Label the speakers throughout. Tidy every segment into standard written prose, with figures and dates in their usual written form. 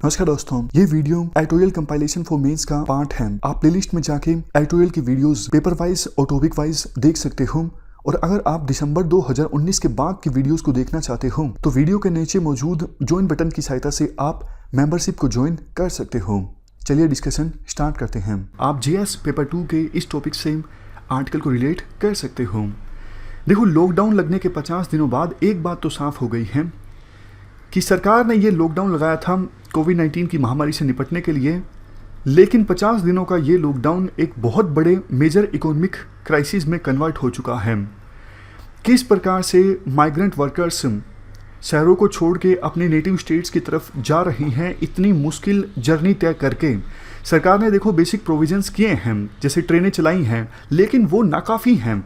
Speaker 1: नमस्कार दोस्तों, ये वीडियो एटोयल कंपाइलेशन फॉर मेंस का पार्ट है। आप प्लेलिस्ट में जाके एटोयल की वीडियोस पेपर वाइज और टॉपिक वाइज देख सकते हो। और अगर आप दिसंबर 2019 के बाद की वीडियोस को देखना चाहते हो तो वीडियो के नीचे मौजूद ज्वाइन बटन की सहायता से आप मेंबरशिप को ज्वाइन कर सकते हो। चलिए डिस्कशन स्टार्ट करते हैं। आप जीएस पेपर 2 के इस टॉपिक से आर्टिकल को रिलेट कर सकते हो। देखो, लॉकडाउन लगने के 50 दिनों बाद एक बात तो साफ हो गई है कि सरकार ने ये लॉकडाउन लगाया था कोविड-19 की महामारी से निपटने के लिए, लेकिन 50 दिनों का ये लॉकडाउन एक बहुत बड़े मेजर इकोनॉमिक क्राइसिस में कन्वर्ट हो चुका है। किस प्रकार से माइग्रेंट वर्कर्स शहरों को छोड़ के अपने नेटिव स्टेट्स की तरफ जा रही हैं, इतनी मुश्किल जर्नी तय करके सरकार ने देखो बेसिक प्रोविजंस किए हैं, जैसे ट्रेनें चलाई हैं, लेकिन वो नाकाफ़ी हैं।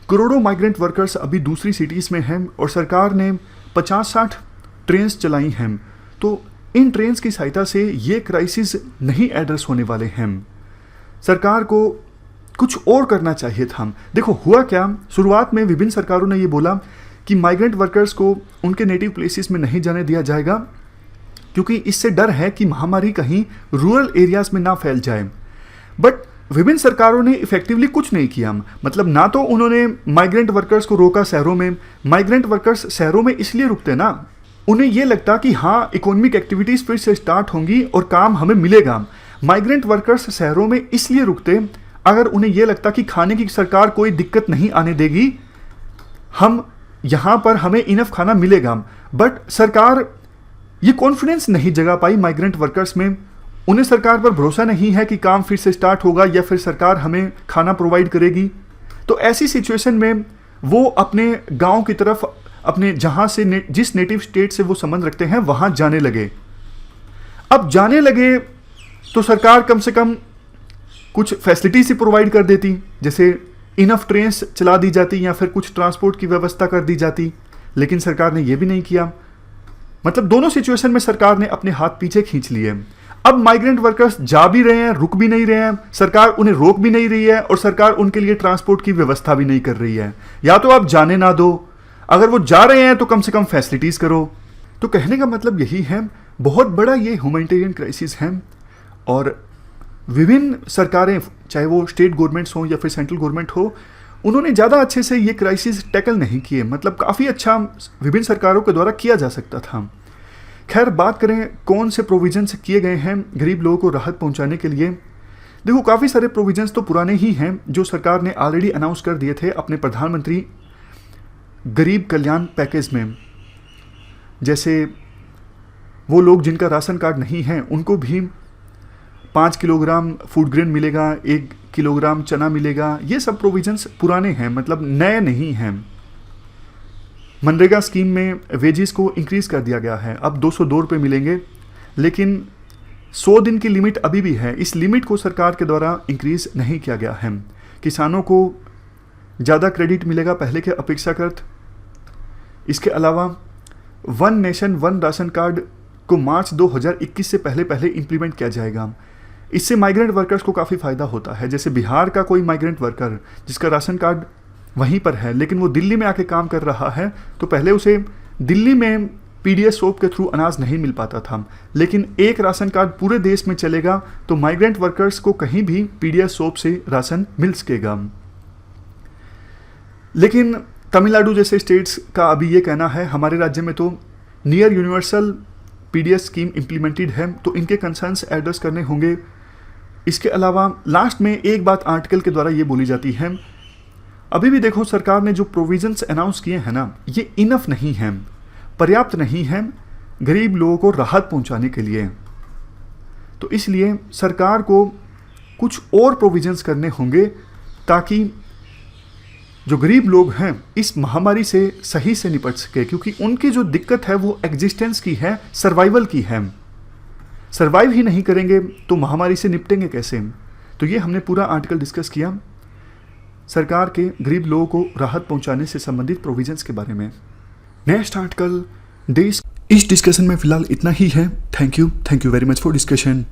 Speaker 1: करोड़ों माइग्रेंट वर्कर्स अभी दूसरी सिटीज़ में हैं और सरकार ने 50-60 ट्रेन्स चलाई हैं। तो इन ट्रेन्स की सहायता से ये क्राइसिस नहीं एड्रेस होने वाले हैं। सरकार को कुछ और करना चाहिए था। देखो हुआ क्या, शुरुआत में विभिन्न सरकारों ने ये बोला कि माइग्रेंट वर्कर्स को उनके नेटिव प्लेसेस में नहीं जाने दिया जाएगा क्योंकि इससे डर है कि महामारी कहीं रूरल एरियाज में ना फैल जाए। बट विभिन्न सरकारों ने इफेक्टिवली कुछ नहीं किया। मतलब ना तो उन्होंने माइग्रेंट वर्कर्स को रोका शहरों में। माइग्रेंट वर्कर्स शहरों में इसलिए रुकते ना, उन्हें यह लगता कि हाँ इकोनॉमिक एक्टिविटीज़ फिर से स्टार्ट होंगी और काम हमें मिलेगा। माइग्रेंट वर्कर्स शहरों में इसलिए रुकते अगर उन्हें यह लगता कि खाने की सरकार कोई दिक्कत नहीं आने देगी, हम यहाँ पर हमें इनफ खाना मिलेगा। बट सरकार ये कॉन्फिडेंस नहीं जगा पाई माइग्रेंट वर्कर्स में। उन्हें सरकार पर भरोसा नहीं है कि काम फिर से स्टार्ट होगा या फिर सरकार हमें खाना प्रोवाइड करेगी। तो ऐसी सिचुएशन में वो अपने गांव की तरफ, अपने जहां से जिस नेटिव स्टेट से वो संबंध रखते हैं वहां जाने लगे। अब जाने लगे तो सरकार कम से कम कुछ फैसिलिटीज ही प्रोवाइड कर देती, जैसे इनफ ट्रेन्स चला दी जाती या फिर कुछ ट्रांसपोर्ट की व्यवस्था कर दी जाती। लेकिन सरकार ने यह भी नहीं किया। मतलब दोनों सिचुएशन में सरकार ने अपने हाथ पीछे खींच लिए। अब माइग्रेंट वर्कर्स जा भी रहे हैं, रुक भी नहीं रहे हैं, सरकार उन्हें रोक भी नहीं रही है और सरकार उनके लिए ट्रांसपोर्ट की व्यवस्था भी नहीं कर रही है। या तो आप जाने ना दो, अगर वो जा रहे हैं तो कम से कम फैसिलिटीज करो। तो कहने का मतलब यही है, बहुत बड़ा ये ह्यूमैनिटेरियन क्राइसिस है और विभिन्न सरकारें, चाहे वो स्टेट गवर्नमेंट्स हो या फिर सेंट्रल गवर्नमेंट हो, उन्होंने ज़्यादा अच्छे से ये क्राइसिस टैकल नहीं किए। मतलब काफ़ी अच्छा विभिन्न सरकारों के द्वारा किया जा सकता था। खैर, बात करें कौन से प्रोविजंस किए गए हैं गरीब लोगों को राहत पहुंचाने के लिए। देखो, काफ़ी सारे प्रोविजंस तो पुराने ही हैं जो सरकार ने ऑलरेडी अनाउंस कर दिए थे अपने प्रधानमंत्री गरीब कल्याण पैकेज में। जैसे वो लोग जिनका राशन कार्ड नहीं है उनको भी 5 किलोग्राम फूड ग्रेन मिलेगा, 1 किलोग्राम चना मिलेगा। ये सब प्रोविजंस पुराने हैं, मतलब नए नहीं हैं। मनरेगा स्कीम में वेजेस को इंक्रीज़ कर दिया गया है, अब 202 रुपये मिलेंगे, लेकिन 100 दिन की लिमिट अभी भी है। इस लिमिट को सरकार के द्वारा इंक्रीज़ नहीं किया गया है। किसानों को ज़्यादा क्रेडिट मिलेगा पहले के अपेक्षाकृत। इसके अलावा one nation one ration card को मार्च 2021 से पहले इम्प्लीमेंट किया जाएगा। इससे माइग्रेंट वर्कर्स को काफ़ी फ़ायदा होता है। जैसे बिहार का कोई माइग्रेंट वर्कर जिसका राशन कार्ड वहीं पर है लेकिन वो दिल्ली में आके काम कर रहा है, तो पहले उसे दिल्ली में पीडीएस शॉप के थ्रू अनाज नहीं मिल पाता था। लेकिन एक राशन कार्ड पूरे देश में चलेगा तो माइग्रेंट वर्कर्स को कहीं भी पीडीएस शॉप से राशन मिल सकेगा। लेकिन तमिलनाडु जैसे स्टेट्स का अभी ये कहना है, हमारे राज्य में तो near universal PDS scheme implemented है, तो इनके कंसर्न्स एड्रेस करने होंगे। इसके अलावा लास्ट में एक बात आर्टिकल के द्वारा ये बोली जाती है, अभी भी देखो सरकार ने जो प्रोविजंस अनाउंस किए हैं ना, ये इनफ नहीं हैं, पर्याप्त नहीं हैं गरीब लोगों को राहत पहुंचाने के लिए। तो इसलिए सरकार को कुछ और प्रोविजंस करने होंगे ताकि जो गरीब लोग हैं इस महामारी से सही से निपट सके, क्योंकि उनकी जो दिक्कत है वो एग्जिस्टेंस की है, सर्वाइवल की है। सर्वाइव ही नहीं करेंगे तो महामारी से निपटेंगे कैसे। तो ये हमने पूरा आर्टिकल डिस्कस किया सरकार के गरीब लोगों को राहत पहुंचाने से संबंधित प्रोविजंस के बारे में। नेक्स्ट आर्टिकल देश। इस डिस्कशन में फिलहाल इतना ही है। Thank you very much for discussion.